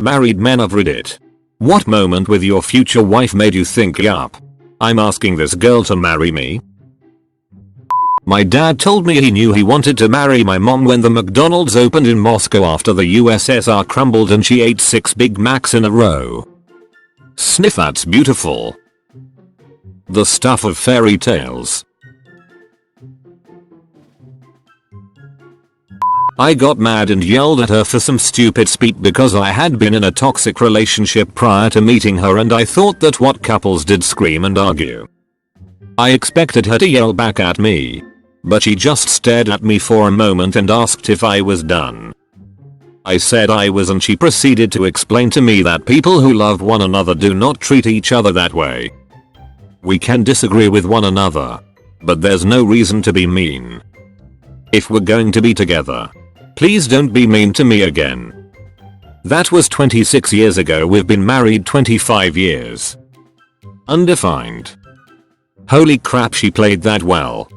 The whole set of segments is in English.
Married men of Reddit. What moment with your future wife made you think, yup, I'm asking this girl to marry me? My dad told me he knew he wanted to marry my mom when the McDonald's opened in Moscow after the USSR crumbled and she ate 6 Big Macs in a row. Sniff, that's beautiful. The stuff of fairy tales. I got mad and yelled at her for some stupid speech because I had been in a toxic relationship prior to meeting her and I thought that what couples did scream and argue. I expected her to yell back at me, but she just stared at me for a moment and asked if I was done. I said I was and she proceeded to explain to me that people who love one another do not treat each other that way. We can disagree with one another, but there's no reason to be mean. If we're going to be together, please don't be mean to me again. That was 26 years ago. We've been married 25 years. Undefined. Holy crap, she played that well.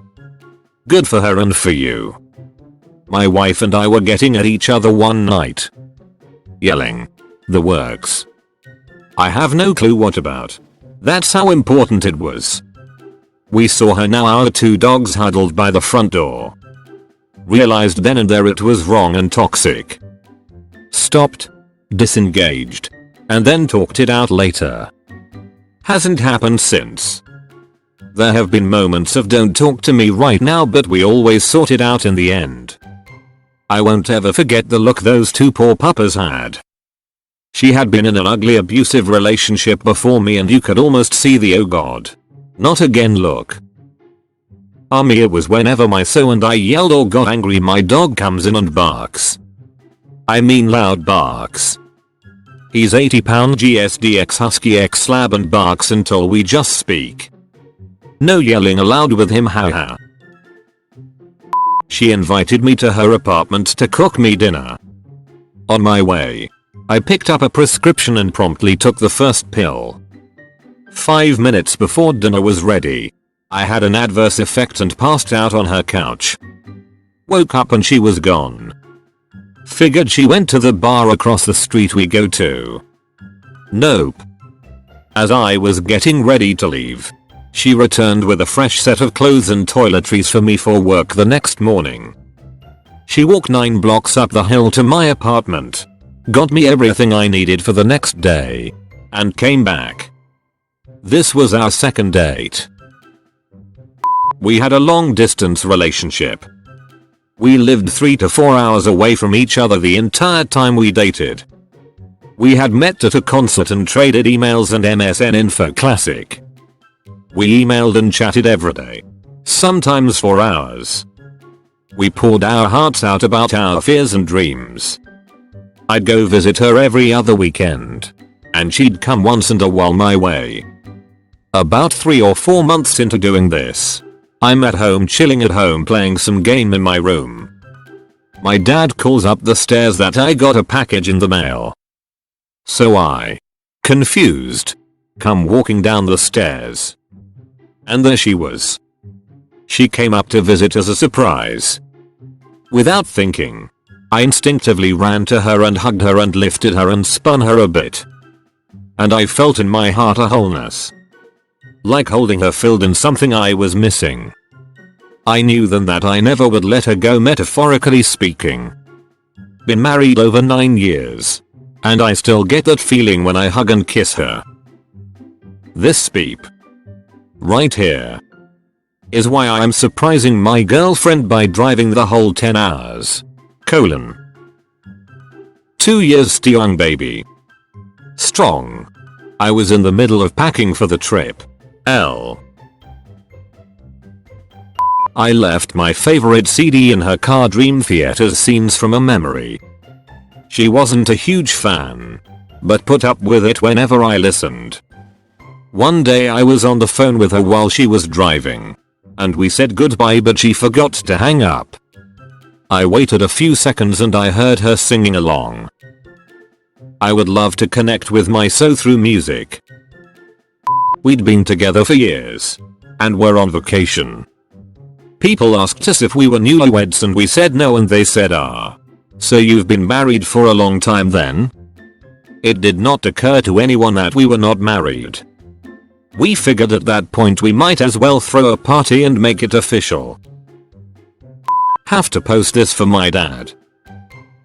Good for her and for you. My wife and I were getting at each other one night. Yelling. The works. I have no clue what about. That's how important it was. We saw her, now our 2 dogs huddled by the front door. Realized then and there it was wrong and toxic. Stopped. Disengaged. And then talked it out later. Hasn't happened since. There have been moments of don't talk to me right now, but we always sort it out in the end. I won't ever forget the look those 2 poor puppas had. She had been in an ugly abusive relationship before me and you could almost see the oh god, not again look. Me, it was whenever my so and I yelled or got angry, my dog comes in and barks. I mean loud barks. He's 80 pound GSDX Husky X Slab and barks until we just speak. No yelling allowed with him, haha. She invited me to her apartment to cook me dinner. On my way, I picked up a prescription and promptly took the first pill. 5 minutes before dinner was ready, I had an adverse effect and passed out on her couch. Woke up and she was gone. Figured she went to the bar across the street we go to. Nope. As I was getting ready to leave, she returned with a fresh set of clothes and toiletries for me for work the next morning. She walked 9 blocks up the hill to my apartment, got me everything I needed for the next day, and came back. This was our second date. We had a long distance relationship. We lived 3 to 4 hours away from each other the entire time we dated. We had met at a concert and traded emails and MSN info, classic. We emailed and chatted every day, sometimes for hours. We poured our hearts out about our fears and dreams. I'd go visit her every other weekend, and she'd come once in a while my way. About 3 or 4 months into doing this, I'm at home chilling at home playing some game in my room. My dad calls up the stairs that I got a package in the mail. So I, confused, come walking down the stairs. And there she was. She came up to visit as a surprise. Without thinking, I instinctively ran to her and hugged her and lifted her and spun her a bit. And I felt in my heart a wholeness. Like holding her filled in something I was missing. I knew then that I never would let her go, metaphorically speaking. Been married over 9 years. And I still get that feeling when I hug and kiss her. This beep right here is why I am surprising my girlfriend by driving the whole 10 hours. 2 years still young baby. Strong. I was in the middle of packing for the trip. I left my favorite CD in her car, Dream Theater's Scenes from a Memory. She wasn't a huge fan, but put up with it whenever I listened. One day I was on the phone with her while she was driving, and we said goodbye but she forgot to hang up. I waited a few seconds and I heard her singing along. I would love to connect with my so through music. We'd been together for years, and were on vacation. People asked us if we were newlyweds and we said no, and they said, so you've been married for a long time then? It did not occur to anyone that we were not married. We figured at that point we might as well throw a party and make it official. Have to post this for my dad.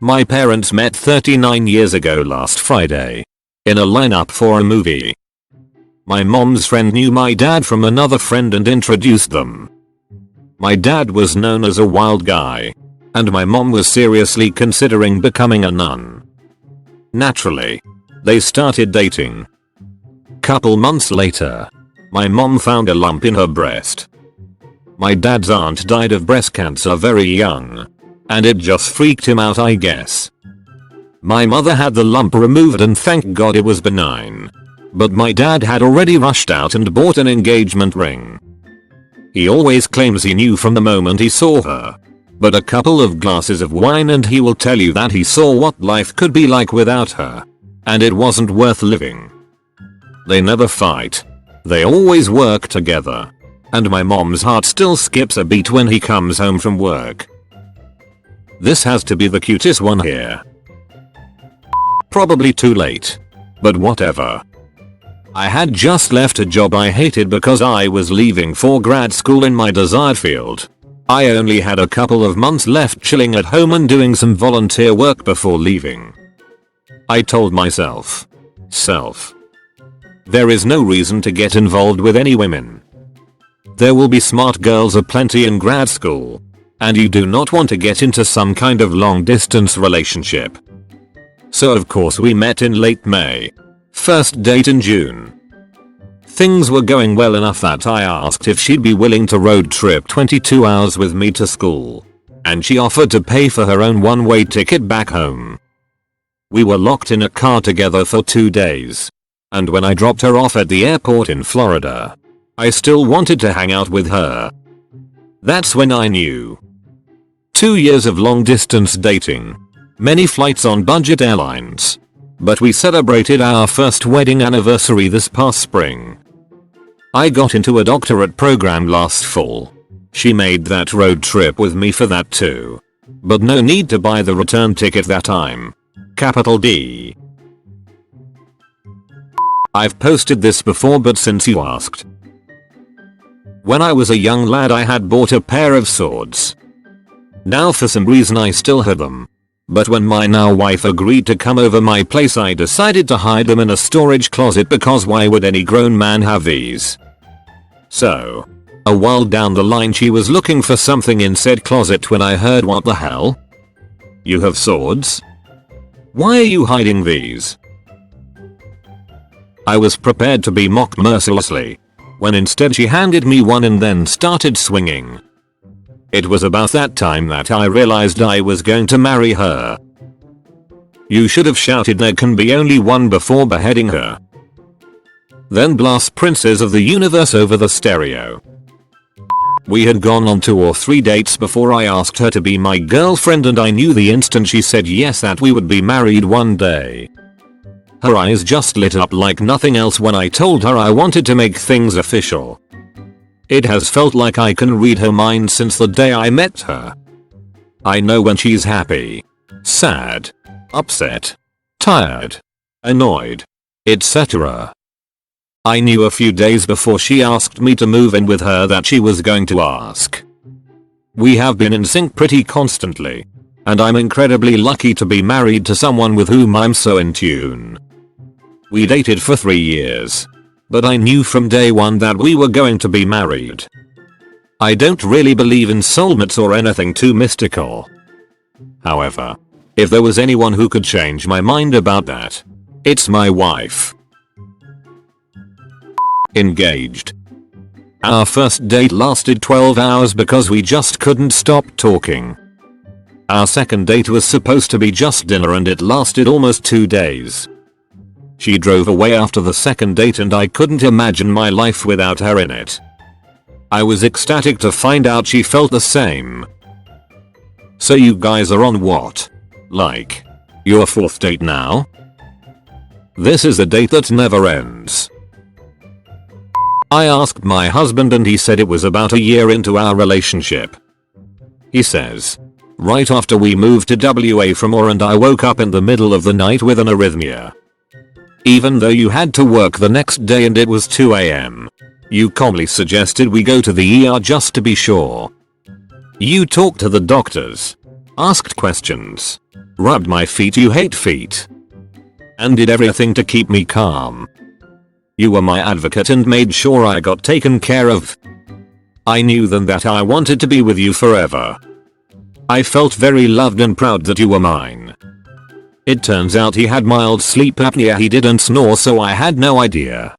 My parents met 39 years ago last Friday. In a lineup for a movie. My mom's friend knew my dad from another friend and introduced them. My dad was known as a wild guy. And my mom was seriously considering becoming a nun. Naturally, they started dating. Couple months later, my mom found a lump in her breast. My dad's aunt died of breast cancer very young. And it just freaked him out, I guess. My mother had the lump removed and thank God it was benign. But my dad had already rushed out and bought an engagement ring. He always claims he knew from the moment he saw her. But a couple of glasses of wine and he will tell you that he saw what life could be like without her. And it wasn't worth living. They never fight. They always work together. And my mom's heart still skips a beat when he comes home from work. This has to be the cutest one here. Probably too late. But whatever. I had just left a job I hated because I was leaving for grad school in my desired field. I only had a couple of months left chilling at home and doing some volunteer work before leaving. I told myself, there is no reason to get involved with any women. There will be smart girls aplenty in grad school. And you do not want to get into some kind of long distance relationship. So of course we met in late May. First date in June. Things were going well enough that I asked if she'd be willing to road trip 22 hours with me to school. And she offered to pay for her own one-way ticket back home. We were locked in a car together for 2 days. And when I dropped her off at the airport in Florida, I still wanted to hang out with her. That's when I knew. 2 years of long distance dating. Many flights on budget airlines. But we celebrated our first wedding anniversary this past spring. I got into a doctorate program last fall. She made that road trip with me for that too. But no need to buy the return ticket that time. Capital D. I've posted this before but since you asked. When I was a young lad I had bought a pair of swords. Now for some reason I still had them. But when my now wife agreed to come over my place I decided to hide them in a storage closet because why would any grown man have these? So, a while down the line she was looking for something in said closet when I heard, what the hell? You have swords? Why are you hiding these? I was prepared to be mocked mercilessly. When instead she handed me one and then started swinging. It was about that time that I realized I was going to marry her. You should have shouted there can be only one before beheading her. Then blast Princes of the Universe over the stereo. We had gone on 2 or 3 dates before I asked her to be my girlfriend and I knew the instant she said yes that we would be married one day. Her eyes just lit up like nothing else when I told her I wanted to make things official. It has felt like I can read her mind since the day I met her. I know when she's happy, sad, upset, tired, annoyed, etc. I knew a few days before she asked me to move in with her that she was going to ask. We have been in sync pretty constantly. And I'm incredibly lucky to be married to someone with whom I'm so in tune. We dated for 3 years. But I knew from day one that we were going to be married. I don't really believe in soulmates or anything too mystical. However, if there was anyone who could change my mind about that, it's my wife. Engaged. Our first date lasted 12 hours because we just couldn't stop talking. Our second date was supposed to be just dinner and it lasted almost 2 days. She drove away after the second date and I couldn't imagine my life without her in it. I was ecstatic to find out she felt the same. So you guys are on what? Like, your 4th date now? This is a date that never ends. I asked my husband and he said it was about a year into our relationship. He says, right after we moved to WA from OR and I woke up in the middle of the night with an arrhythmia. Even though you had to work the next day and it was 2 AM. You calmly suggested we go to the ER just to be sure. You talked to the doctors. Asked questions. Rubbed my feet, you hate feet. And did everything to keep me calm. You were my advocate and made sure I got taken care of. I knew then that I wanted to be with you forever. I felt very loved and proud that you were mine. It turns out he had mild sleep apnea. He didn't snore, so I had no idea.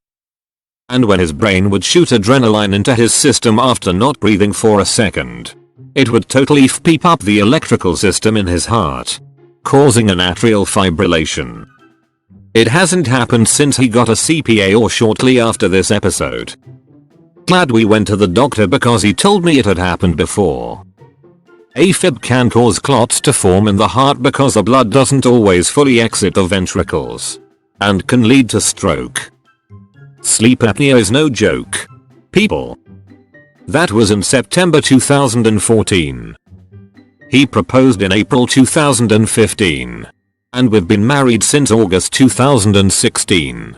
And when his brain would shoot adrenaline into his system after not breathing for a second, it would totally peep up the electrical system in his heart, causing an atrial fibrillation. It hasn't happened since he got a CPA or shortly after this episode. Glad we went to the doctor because he told me it had happened before. AFib can cause clots to form in the heart because the blood doesn't always fully exit the ventricles, and can lead to stroke. Sleep apnea is no joke, people. That was in September 2014. He proposed in April 2015. And we've been married since August 2016.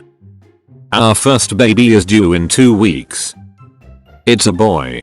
Our first baby is due in 2 weeks. It's a boy.